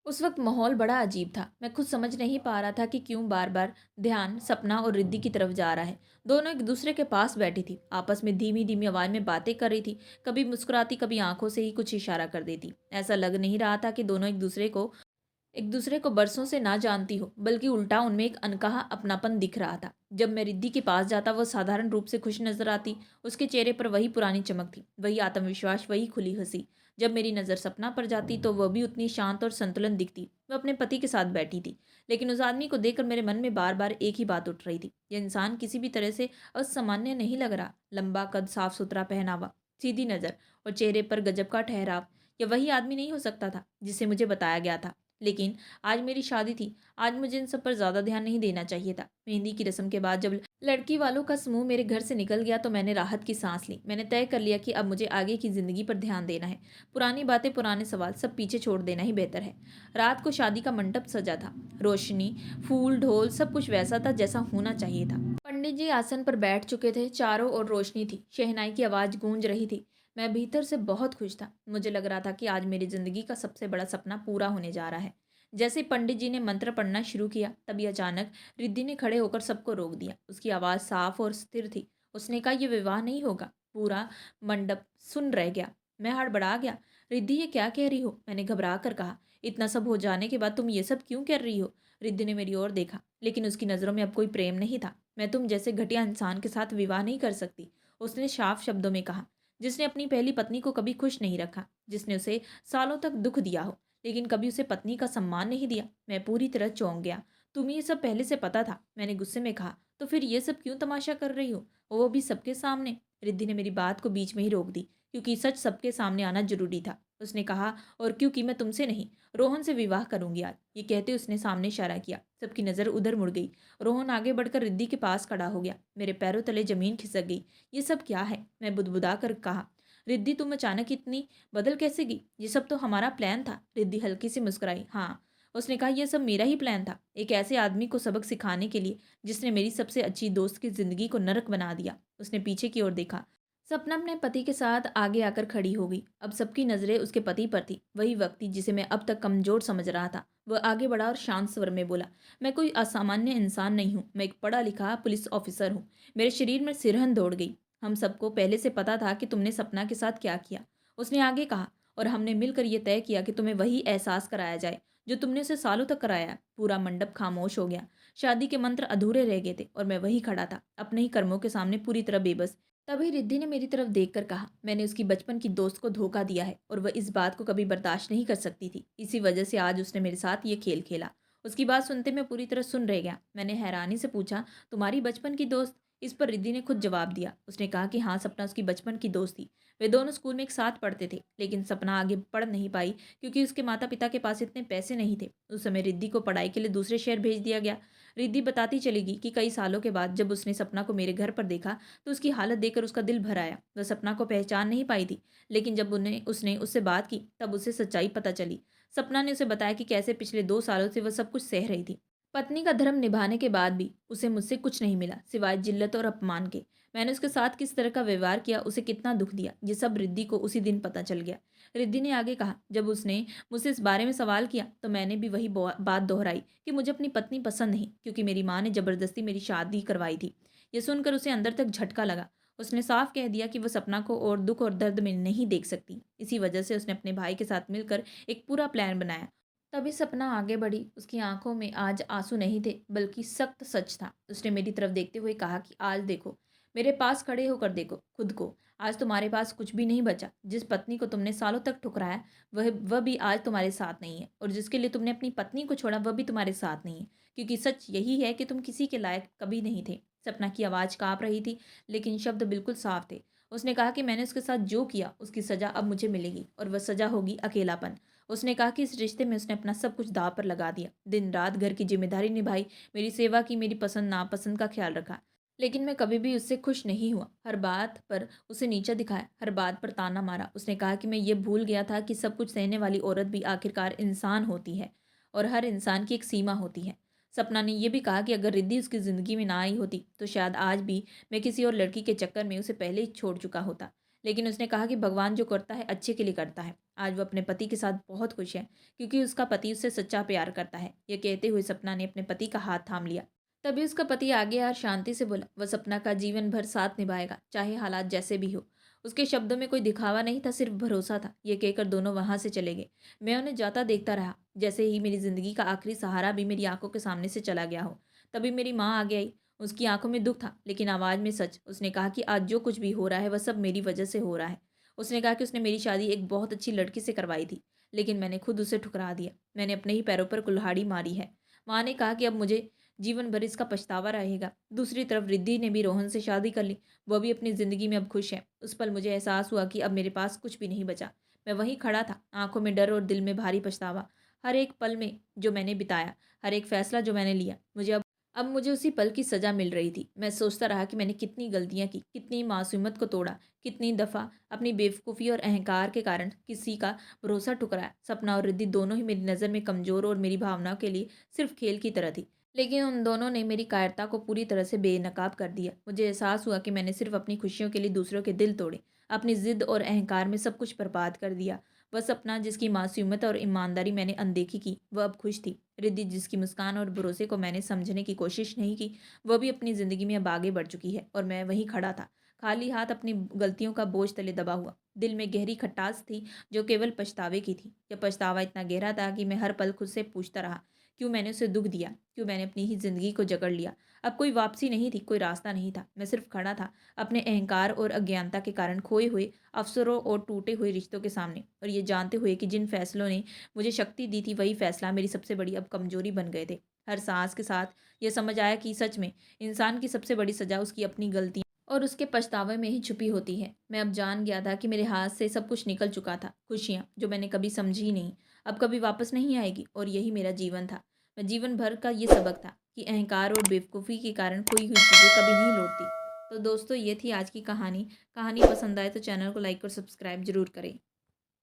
उस वक्त माहौल बड़ा अजीब था। मैं खुद समझ नहीं पा रहा था कि क्यों बार बार ध्यान सपना और रिद्धि की तरफ जा रहा है। दोनों एक दूसरे के पास बैठी थी, आपस में धीमी धीमी आवाज में बातें कर रही थी। कभी मुस्कुराती, कभी आंखों से ही कुछ इशारा कर देती। ऐसा लग नहीं रहा था कि दोनों एक दूसरे को बरसों से ना जानती हो, बल्कि उल्टा उनमें एक अनकहा अपनापन दिख रहा था। जब मैं रिद्धि के पास जाता, वह साधारण रूप से खुश नजर आती। उसके चेहरे पर वही पुरानी चमक थी, वही आत्मविश्वास, वही खुली हंसी। जब मेरी नज़र सपना पर जाती तो वह भी उतनी शांत और संतुलन दिखती। वह अपने पति के साथ बैठी थी, लेकिन उस आदमी को देखकर मेरे मन में बार बार एक ही बात उठ रही थी, यह इंसान किसी भी तरह से असामान्य नहीं लग रहा। लंबा कद, साफ सुथरा पहनावा, सीधी नज़र और चेहरे पर गजब का ठहराव। यह वही आदमी नहीं हो सकता था जिसे मुझे बताया गया था। लेकिन आज मेरी शादी थी। आज मुझे इन सब पर ज़्यादा ध्यान नहीं देना चाहिए था। मेहंदी की रस्म के बाद जब लड़की वालों का समूह मेरे घर से निकल गया, तो मैंने राहत की सांस ली। मैंने तय कर लिया कि अब मुझे आगे की ज़िंदगी पर ध्यान देना है। पुरानी बातें, पुराने सवाल सब पीछे छोड़ देना ही बेहतर है। रात को शादी का मंडप सजा था। रोशनी, फूल, ढोल, सब कुछ वैसा था जैसा होना चाहिए था। पंडित जी आसन पर बैठ चुके थे। चारों ओर रोशनी थी। शहनाई की आवाज़ गूंज रही थी। मैं भीतर से बहुत खुश था। मुझे लग रहा था कि आज मेरी ज़िंदगी का सबसे बड़ा सपना पूरा होने जा रहा है। जैसे पंडित जी ने मंत्र पढ़ना शुरू किया, तभी अचानक रिद्धि ने खड़े होकर सबको रोक दिया। उसकी आवाज़ साफ और स्थिर थी। उसने कहा, यह विवाह नहीं होगा। पूरा मंडप सुन रह गया। मैं हड़बड़ा गया। रिद्धि, ये क्या कह रही हो? मैंने घबरा कर कहा। इतना सब हो जाने के बाद तुम ये सब क्यों कर रही हो? रिद्धि ने मेरी ओर देखा, लेकिन उसकी नज़रों में अब कोई प्रेम नहीं था। मैं तुम जैसे घटिया इंसान के साथ विवाह नहीं कर सकती, उसने साफ शब्दों में कहा। जिसने अपनी पहली पत्नी को कभी खुश नहीं रखा, जिसने उसे सालों तक दुख दिया हो, लेकिन कभी उसे पत्नी का सम्मान नहीं दिया। मैं पूरी तरह चौंक गया। तुम्हें ये सब पहले से पता था? मैंने गुस्से में कहा। तो फिर ये सब क्यों तमाशा कर रही हो, वो भी सबके सामने? रिद्धि ने मेरी बात को बीच में ही रोक दी, क्योंकि सच सबके सामने आना जरूरी था। उसने कहा, और क्योंकि मैं तुमसे नहीं, रोहन से विवाह करूंगी आज। ये कहते उसने सामने इशारा किया। सबकी नज़र उधर मुड़ गई। रोहन आगे बढ़कर रिद्धि के पास खड़ा हो गया। मेरे पैरों तले जमीन खिसक गई। ये सब क्या है? मैं बुदबुदा कर कहा। रिद्धि, तुम अचानक इतनी बदल कैसे गई? ये सब तो हमारा प्लान था। रिद्धि हल्की सी मुस्कुराई। हाँ, उसने कहा, यह सब मेरा ही प्लान था, एक ऐसे आदमी को सबक सिखाने के लिए जिसने मेरी सबसे अच्छी दोस्त की जिंदगी को नरक बना दिया। उसने पीछे की ओर देखा। सपना अपने पति के साथ आगे आकर खड़ी हो गई। अब सबकी नजरें उसके पति पर थी। वही व्यक्ति जिसे मैं अब तक कमजोर समझ रहा था। वह आगे बढ़ा और शांत स्वर में बोला, मैं कोई असामान्य इंसान नहीं हूँ। मैं एक पढ़ा लिखा पुलिस ऑफिसर हूँ। मेरे शरीर में सिरहन दौड़ गई। हम सबको पहले से पता था कि तुमने सपना के साथ क्या किया, उसने आगे कहा, और हमने मिलकर यह तय किया कि तुम्हें वही एहसास कराया जाए जो तुमने उसे सालों तक कराया। पूरा मंडप खामोश हो गया। शादी के मंत्र अधूरे रह गए थे और मैं वही खड़ा था, अपने ही कर्मों के सामने पूरी तरह बेबस। तभी रिद्धि ने मेरी तरफ देखकर कहा, मैंने उसकी बचपन की दोस्त को धोखा दिया है और वह इस बात को कभी बर्दाश्त नहीं कर सकती थी। इसी वजह से आज उसने मेरे साथ ये खेल खेला। उसकी बात सुनते मैं पूरी तरह सुन रह गया। मैंने हैरानी से पूछा, तुम्हारी बचपन की दोस्त? इस पर रिद्धि ने खुद जवाब दिया। उसने कहा कि हाँ, सपना उसकी बचपन की दोस्त थी। वे दोनों स्कूल में एक साथ पढ़ते थे, लेकिन सपना आगे पढ़ नहीं पाई क्योंकि उसके माता पिता के पास इतने पैसे नहीं थे। उस समय रिद्धि को पढ़ाई के लिए दूसरे शहर भेज दिया गया। रिद्धि बताती चलेगी कि कई सालों के बाद जब उसने सपना को मेरे घर पर देखा, तो उसकी हालत देखकर उसका दिल भर आया। वह सपना को पहचान नहीं पाई थी, लेकिन जब उन्हें उसने उससे बात की, तब उसे सच्चाई पता चली। सपना ने उसे बताया कि कैसे पिछले 2 सालों से वह सब कुछ सह रही थी। पत्नी का धर्म निभाने के बाद भी उसे मुझसे कुछ नहीं मिला सिवाय जिल्लत और अपमान के। मैंने उसके साथ किस तरह का व्यवहार किया, उसे कितना दुख दिया, ये सब रिद्धि को उसी दिन पता चल गया। रिद्धि ने आगे कहा, जब उसने मुझसे इस बारे में सवाल किया तो मैंने भी वही बात दोहराई कि मुझे अपनी पत्नी पसंद नहीं, क्योंकि मेरी माँ ने जबरदस्ती मेरी शादी करवाई थी। यह सुनकर उसे अंदर तक झटका लगा। उसने साफ कह दिया कि वह सपना को और दुख और दर्द में नहीं देख सकती। इसी वजह से उसने अपने भाई के साथ मिलकर एक पूरा प्लान बनाया। तभी सपना आगे बढ़ी। उसकी आंखों में आज आंसू नहीं थे, बल्कि सख्त सच था। उसने मेरी तरफ देखते हुए कहा कि आज देखो, मेरे पास खड़े होकर देखो खुद को। आज तुम्हारे पास कुछ भी नहीं बचा। जिस पत्नी को तुमने सालों तक ठुकराया, वह भी आज तुम्हारे साथ नहीं है, और जिसके लिए तुमने अपनी पत्नी को छोड़ा, वह भी तुम्हारे साथ नहीं है। क्योंकि सच यही है कि तुम किसी के लायक कभी नहीं थे। सपना की आवाज़ काँप रही थी, लेकिन शब्द बिल्कुल साफ थे। उसने कहा कि मैंने उसके साथ जो किया, उसकी सज़ा अब मुझे मिलेगी, और वह सज़ा होगी अकेलापन। उसने कहा कि इस रिश्ते में उसने अपना सब कुछ दांव पर लगा दिया। दिन रात घर की जिम्मेदारी निभाई, मेरी सेवा की, मेरी पसंद नापसंद का ख्याल रखा। लेकिन मैं कभी भी उससे खुश नहीं हुआ। हर बात पर उसे नीचा दिखाया, हर बात पर ताना मारा। उसने कहा कि मैं ये भूल गया था कि सब कुछ सहने वाली औरत भी आखिरकार इंसान होती है, और हर इंसान की एक सीमा होती है। सपना ने यह भी कहा कि अगर रिद्धि उसकी ज़िंदगी में ना आई होती तो शायद आज भी मैं किसी और लड़की के चक्कर में उसे पहले ही छोड़ चुका होता। लेकिन उसने कहा कि भगवान जो करता है अच्छे के लिए करता है। आज वो अपने पति के साथ बहुत खुश है, क्योंकि उसका पति उससे सच्चा प्यार करता है। ये कहते हुए सपना ने अपने पति का हाथ थाम लिया। तभी उसका पति आगे और शांति से बोला, वह सपना का जीवन भर साथ निभाएगा, चाहे हालात जैसे भी हो। उसके शब्दों में कोई दिखावा नहीं था, सिर्फ भरोसा था। ये कहकर दोनों वहां से चले गए। मैं उन्हें जाता देखता रहा, जैसे ही मेरी जिंदगी का आखिरी सहारा भी मेरी आंखों के सामने से चला गया हो। तभी मेरी माँ आगे आई। उसकी आंखों में दुख था, लेकिन आवाज़ में सच। उसने कहा कि आज जो कुछ भी हो रहा है वह सब मेरी वजह से हो रहा है। उसने कहा कि उसने मेरी शादी एक बहुत अच्छी लड़की से करवाई थी, लेकिन मैंने खुद उसे ठुकरा दिया। मैंने अपने ही पैरों पर कुल्हाड़ी मारी है। माँ ने कहा कि अब मुझे जीवन भर इसका पछतावा रहेगा। दूसरी तरफ रिद्धि ने भी रोहन से शादी कर ली। वह भी अपनी ज़िंदगी में अब खुश है। उस पल मुझे एहसास हुआ कि अब मेरे पास कुछ भी नहीं बचा। मैं वहीं खड़ा था, आंखों में डर और दिल में भारी पछतावा। हर एक पल में जो मैंने बिताया, हर एक फैसला जो मैंने लिया, मुझे उसी पल की सज़ा मिल रही थी। मैं सोचता रहा कि मैंने कितनी गलतियाँ की, कितनी मासूमियत को तोड़ा, कितनी दफ़ा अपनी बेवकूफ़ी और अहंकार के कारण किसी का भरोसा ठुकराया। सपना और रिद्धि दोनों ही मेरी नज़र में कमज़ोर और मेरी भावनाओं के लिए सिर्फ खेल की तरह थी। लेकिन उन दोनों ने मेरी कायरता को पूरी तरह से बेनकाब कर दिया। मुझे एहसास हुआ कि मैंने सिर्फ अपनी खुशियों के लिए दूसरों के दिल तोड़े, अपनी ज़िद और अहंकार में सब कुछ बर्बाद कर दिया। वह सपना जिसकी मासूमियत और ईमानदारी मैंने अनदेखी की, वह अब खुश थी। रिद्धि जिसकी मुस्कान और भरोसे को मैंने समझने की कोशिश नहीं की, वह भी अपनी ज़िंदगी में अब आगे बढ़ चुकी है, और मैं वहीं खड़ा था, खाली हाथ, अपनी गलतियों का बोझ तले दबा हुआ। दिल में गहरी खटास थी, जो केवल पछतावे की थी। यह पछतावा इतना गहरा था कि मैं हर पल खुद से पूछता रहा, क्यों मैंने उसे दुख दिया, क्यों मैंने अपनी ही ज़िंदगी को जकड़ लिया। अब कोई वापसी नहीं थी, कोई रास्ता नहीं था। मैं सिर्फ खड़ा था, अपने अहंकार और अज्ञानता के कारण खोए हुए अवसरों और टूटे हुए रिश्तों के सामने, और ये जानते हुए कि जिन फैसलों ने मुझे शक्ति दी थी, वही फैसला मेरी सबसे बड़ी अब कमजोरी बन गए थे। हर सांस के साथ यह समझ आया कि सच में इंसान की सबसे बड़ी सजा उसकी अपनी गलती और उसके पछतावे में ही छुपी होती है। मैं अब जान गया था कि मेरे हाथ से सब कुछ निकल चुका था। खुशियाँ जो मैंने कभी समझी नहीं, अब कभी वापस नहीं आएगी, और यही मेरा जीवन था। मैं जीवन भर का ये सबक था कि अहंकार और बेवकूफ़ी के कारण खोई हुई चीज़ें कभी नहीं लौटती। तो दोस्तों, ये थी आज की कहानी। कहानी पसंद आए तो चैनल को लाइक और सब्सक्राइब ज़रूर करें।